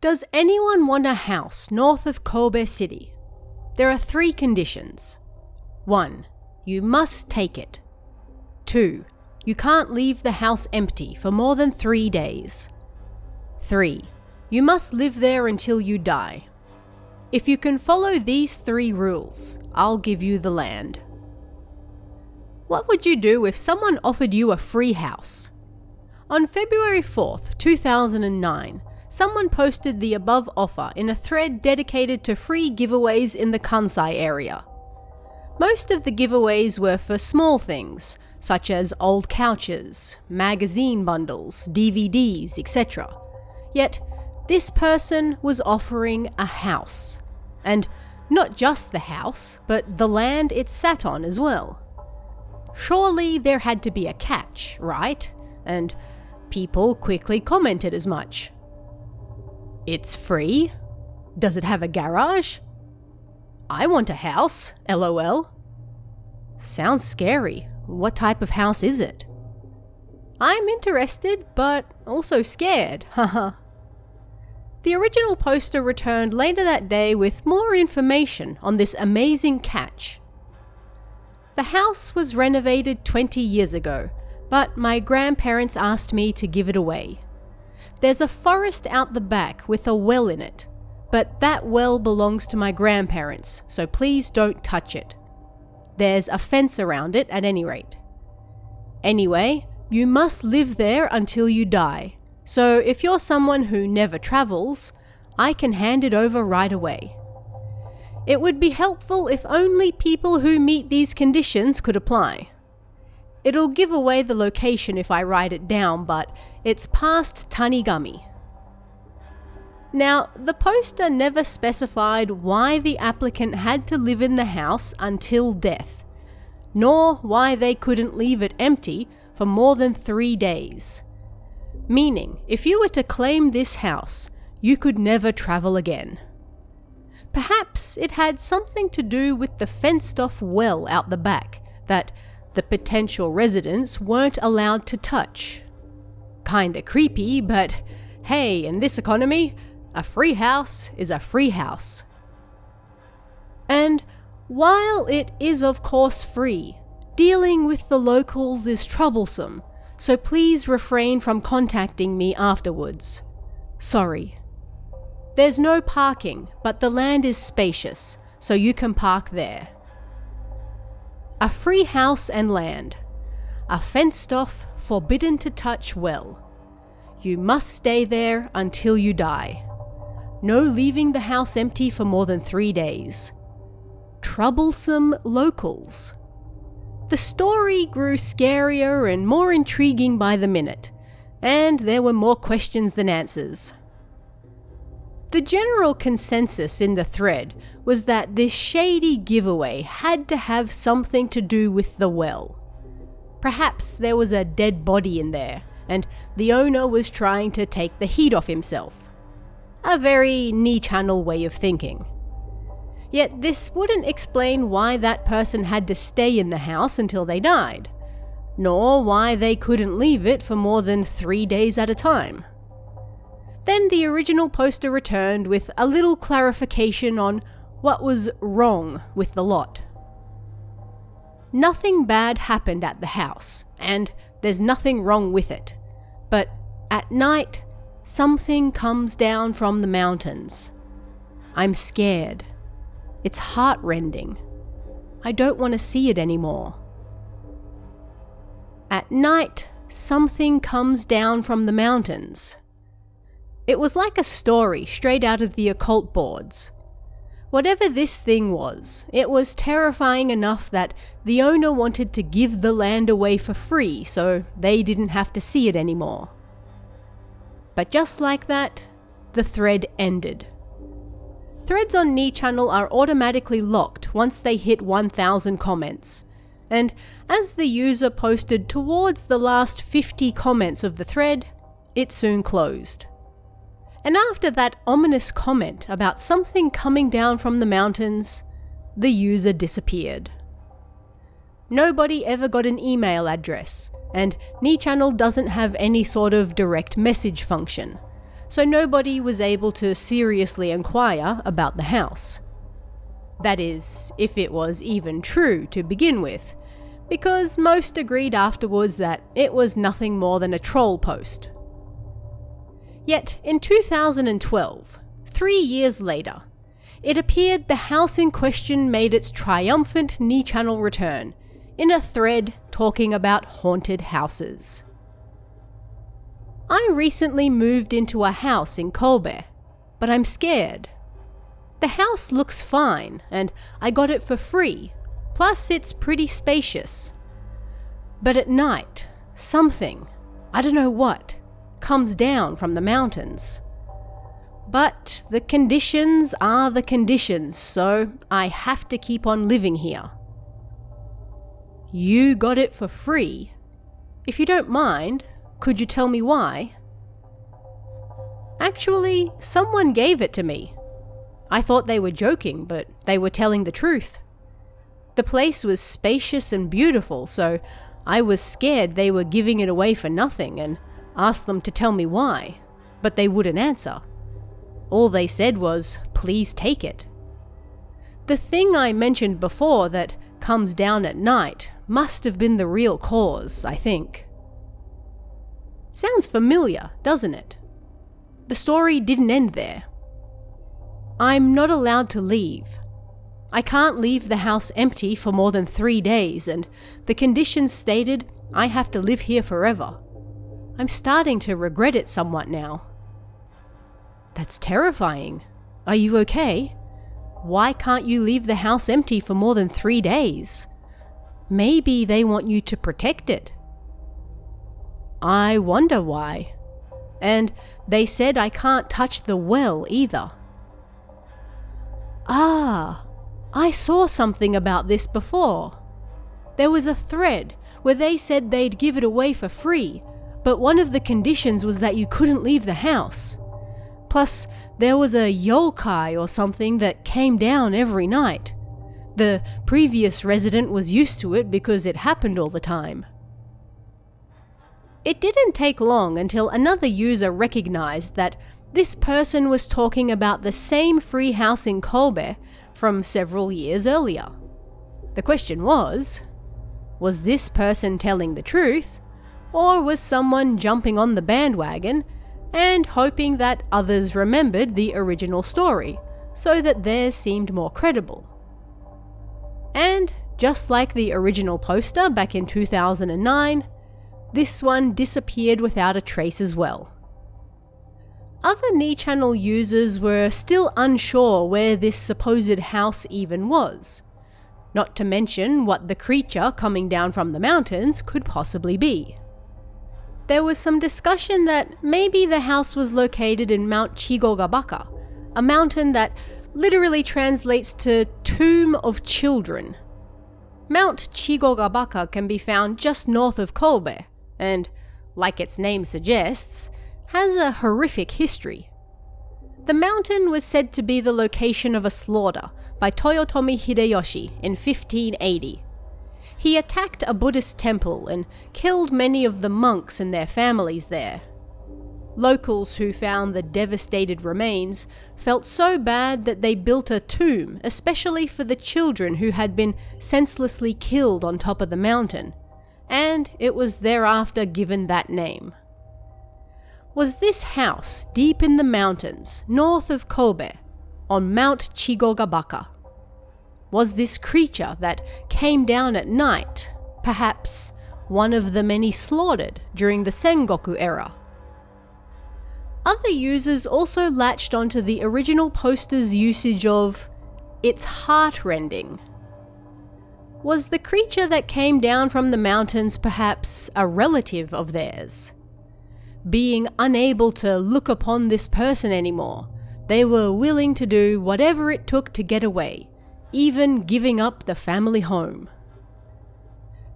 Does anyone want a house north of Kobe City? There are 3 conditions. 1. You must take it. 2. You can't leave the house empty for more than 3 days. 3. You must live there until you die. If you can follow these 3 rules, I'll give you the land. What would you do if someone offered you a free house? On February 4th, 2009, someone posted the above offer in a thread dedicated to free giveaways in the Kansai area. Most of the giveaways were for small things, such as old couches, magazine bundles, DVDs, etc. Yet, this person was offering a house. And not just the house, but the land it sat on as well. Surely there had to be a catch, right? And people quickly commented as much. It's free? Does it have a garage? I want a house, LOL. Sounds scary. What type of house is it? I'm interested, but also scared, haha. The original poster returned later that day with more information on this amazing catch. The house was renovated 20 years ago, but my grandparents asked me to give it away. There's a forest out the back with a well in it, but that well belongs to my grandparents, so please don't touch it. There's a fence around it at any rate. Anyway, you must live there until you die, so if you're someone who never travels, I can hand it over right away. It would be helpful if only people who meet these conditions could apply. It'll give away the location if I write it down, but it's past Tanigami. Now, the poster never specified why the applicant had to live in the house until death, nor why they couldn't leave it empty for more than 3 days. Meaning, if you were to claim this house, you could never travel again. Perhaps it had something to do with the fenced-off well out the back that the potential residents weren't allowed to touch. Kinda creepy, but hey, in this economy, a free house is a free house. And while it is of course free, dealing with the locals is troublesome, so please refrain from contacting me afterwards. Sorry. There's no parking, but the land is spacious, so you can park there. A free house and land. A fenced-off, forbidden-to-touch well. You must stay there until you die. No leaving the house empty for more than 3 days. Troublesome locals. The story grew scarier and more intriguing by the minute, and there were more questions than answers. The general consensus in the thread was that this shady giveaway had to have something to do with the well. Perhaps there was a dead body in there, and the owner was trying to take the heat off himself. A very knee-channel way of thinking. Yet this wouldn't explain why that person had to stay in the house until they died, nor why they couldn't leave it for more than 3 days at a time. Then the original poster returned with a little clarification on what was wrong with the lot. Nothing bad happened at the house, and there's nothing wrong with it. But at night, something comes down from the mountains. I'm scared. It's heart-rending. I don't want to see it anymore. At night, something comes down from the mountains. It was like a story straight out of the occult boards. Whatever this thing was, it was terrifying enough that the owner wanted to give the land away for free so they didn't have to see it anymore. But just like that, the thread ended. Threads on Knee Channel are automatically locked once they hit 1,000 comments, and as the user posted towards the last 50 comments of the thread, it soon closed. And after that ominous comment about something coming down from the mountains, the user disappeared. Nobody ever got an email address, and Knee Channel doesn't have any sort of direct message function, so nobody was able to seriously inquire about the house. That is, if it was even true to begin with, because most agreed afterwards that it was nothing more than a troll post. Yet in 2012, 3 years later, it appeared the house in question made its triumphant Ni-channel return in a thread talking about haunted houses. I recently moved into a house in Kobe, but I'm scared. The house looks fine, and I got it for free, plus it's pretty spacious. But at night, something, I don't know what, comes down from the mountains. But the conditions are the conditions, so I have to keep on living here. You got it for free? If you don't mind, could you tell me why? Actually, someone gave it to me. I thought they were joking, but they were telling the truth. The place was spacious and beautiful, so I was scared they were giving it away for nothing and asked them to tell me why, but they wouldn't answer. All they said was, "Please take it." The thing I mentioned before that comes down at night must have been the real cause, I think. Sounds familiar, doesn't it? The story didn't end there. I'm not allowed to leave. I can't leave the house empty for more than 3 days, and the conditions stated I have to live here forever. I'm starting to regret it somewhat now. That's terrifying. Are you okay? Why can't you leave the house empty for more than 3 days? Maybe they want you to protect it. I wonder why. And they said I can't touch the well either. Ah, I saw something about this before. There was a thread where they said they'd give it away for free, but one of the conditions was that you couldn't leave the house. Plus, there was a yokai or something that came down every night. The previous resident was used to it because it happened all the time. It didn't take long until another user recognized that this person was talking about the same free house in Kobe from several years earlier. The question was this person telling the truth, or was someone jumping on the bandwagon and hoping that others remembered the original story, so that theirs seemed more credible? And just like the original poster back in 2009, this one disappeared without a trace as well. Other Ni-channel users were still unsure where this supposed house even was, not to mention what the creature coming down from the mountains could possibly be. There was some discussion that maybe the house was located in Mount Chigogabaka, a mountain that literally translates to Tomb of Children. Mount Chigogabaka can be found just north of Kobe, and, like its name suggests, has a horrific history. The mountain was said to be the location of a slaughter by Toyotomi Hideyoshi in 1580. He attacked a Buddhist temple and killed many of the monks and their families there. Locals who found the devastated remains felt so bad that they built a tomb especially for the children who had been senselessly killed on top of the mountain, and it was thereafter given that name. Was this house deep in the mountains north of Kobe, on Mount Chigogabaka? Was this creature that came down at night, perhaps one of the many slaughtered during the Sengoku era? Other users also latched onto the original poster's usage of "it's heartrending." Was the creature that came down from the mountains perhaps a relative of theirs? Being unable to look upon this person anymore, they were willing to do whatever it took to get away, even giving up the family home.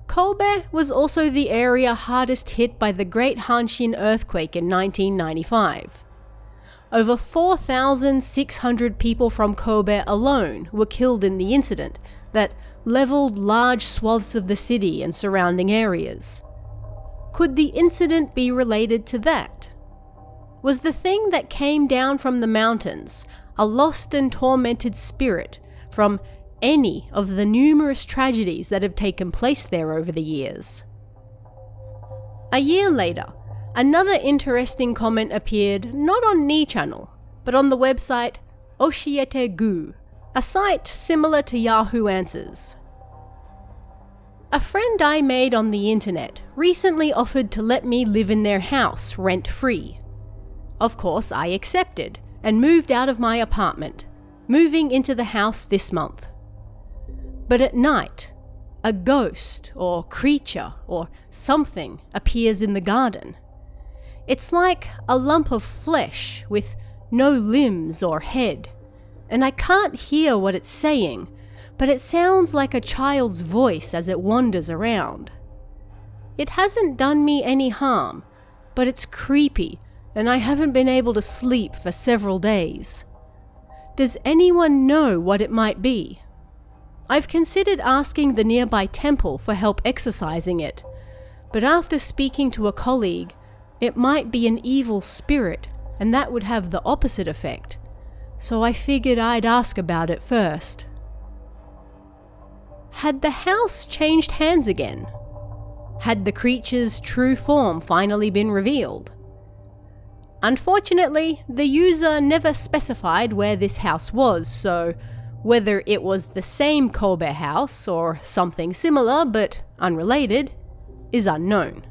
Kobe was also the area hardest hit by the Great Hanshin earthquake in 1995. Over 4,600 people from Kobe alone were killed in the incident that leveled large swaths of the city and surrounding areas. Could the incident be related to that? Was the thing that came down from the mountains a lost and tormented spirit from any of the numerous tragedies that have taken place there over the years? A year later, another interesting comment appeared not on Ni Channel, but on the website Oshiete-gu, a site similar to Yahoo Answers. A friend I made on the internet recently offered to let me live in their house rent-free. Of course, I accepted and moved out of my apartment, moving into the house this month. But at night, a ghost or creature or something appears in the garden. It's like a lump of flesh with no limbs or head, and I can't hear what it's saying, but it sounds like a child's voice as it wanders around. It hasn't done me any harm, but it's creepy, and I haven't been able to sleep for several days. Does anyone know what it might be? I've considered asking the nearby temple for help exorcising it, but after speaking to a colleague, it might be an evil spirit, and that would have the opposite effect, so I figured I'd ask about it first. Had the house changed hands again? Had the creature's true form finally been revealed? Unfortunately, the user never specified where this house was, so whether it was the same Kobe house or something similar but unrelated is unknown.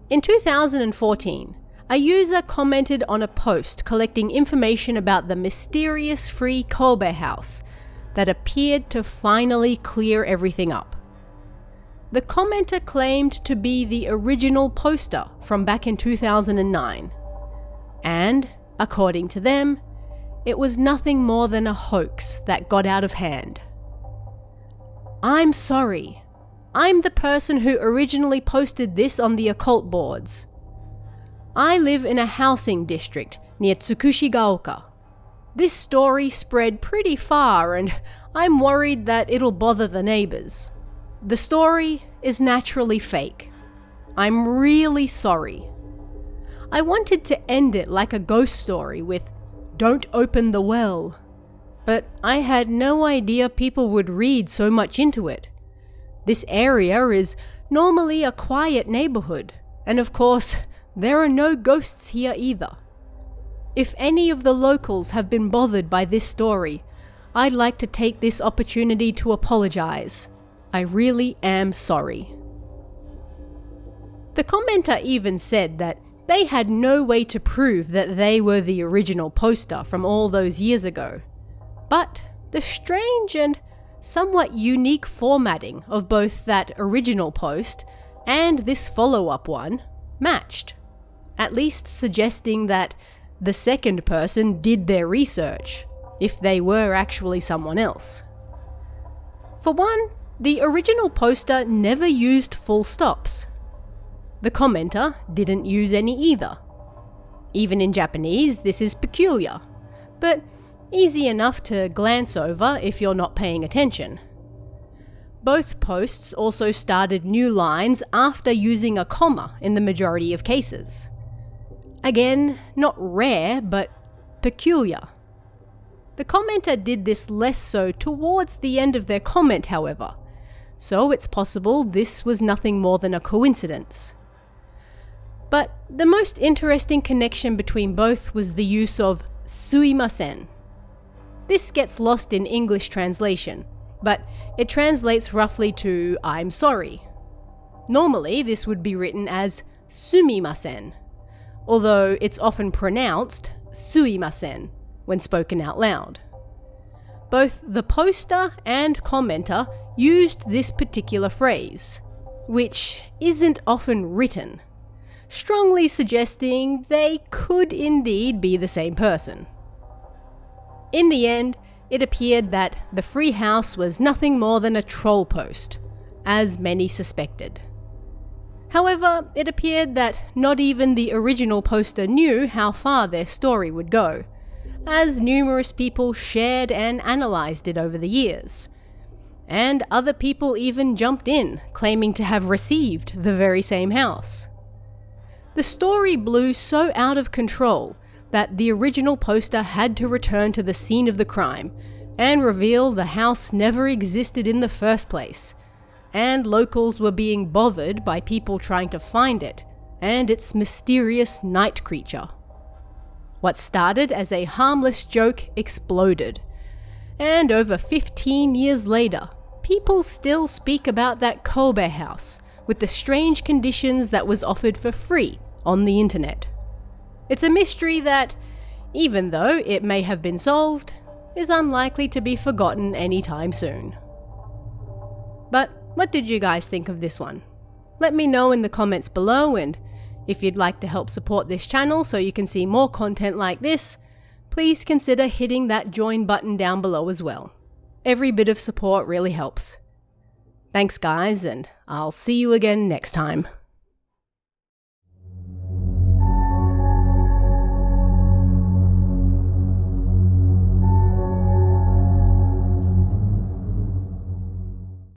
In 2014, a user commented on a post collecting information about the mysterious free Kobe house that appeared to finally clear everything up. The commenter claimed to be the original poster from back in 2009, and, according to them, it was nothing more than a hoax that got out of hand. I'm sorry. I'm the person who originally posted this on the occult boards. I live in a housing district near Tsukushigaoka. This story spread pretty far and I'm worried that it'll bother the neighbors. The story is naturally fake. I'm really sorry. I wanted to end it like a ghost story with "Don't open the well," but I had no idea people would read so much into it. This area is normally a quiet neighborhood, and of course, there are no ghosts here either. If any of the locals have been bothered by this story, I'd like to take this opportunity to apologize. I really am sorry. The commenter even said that they had no way to prove that they were the original poster from all those years ago. But the strange and somewhat unique formatting of both that original post and this follow-up one matched, at least suggesting that the second person did their research, if they were actually someone else. For one, the original poster never used full stops. The commenter didn't use any either. Even in Japanese, this is peculiar, but easy enough to glance over if you're not paying attention. Both posts also started new lines after using a comma in the majority of cases. Again, not rare, but peculiar. The commenter did this less so towards the end of their comment, however, so it's possible this was nothing more than a coincidence. But the most interesting connection between both was the use of suimasen. This gets lost in English translation, but it translates roughly to "I'm sorry." Normally, this would be written as sumimasen, although it's often pronounced suimasen when spoken out loud. Both the poster and commenter used this particular phrase, which isn't often written, strongly suggesting they could indeed be the same person. In the end, it appeared that the free house was nothing more than a troll post, as many suspected. However, it appeared that not even the original poster knew how far their story would go, as numerous people shared and analysed it over the years. And other people even jumped in, claiming to have received the very same house. The story blew so out of control that the original poster had to return to the scene of the crime and reveal the house never existed in the first place, and locals were being bothered by people trying to find it and its mysterious night creature. What started as a harmless joke exploded, and over 15 years later, people still speak about that Kobe house with the strange conditions that was offered for free on the internet. It's a mystery that, even though it may have been solved, is unlikely to be forgotten anytime soon. But what did you guys think of this one? Let me know in the comments below, and if you'd like to help support this channel so you can see more content like this, please consider hitting that join button down below as well. Every bit of support really helps. Thanks guys, and I'll see you again next time.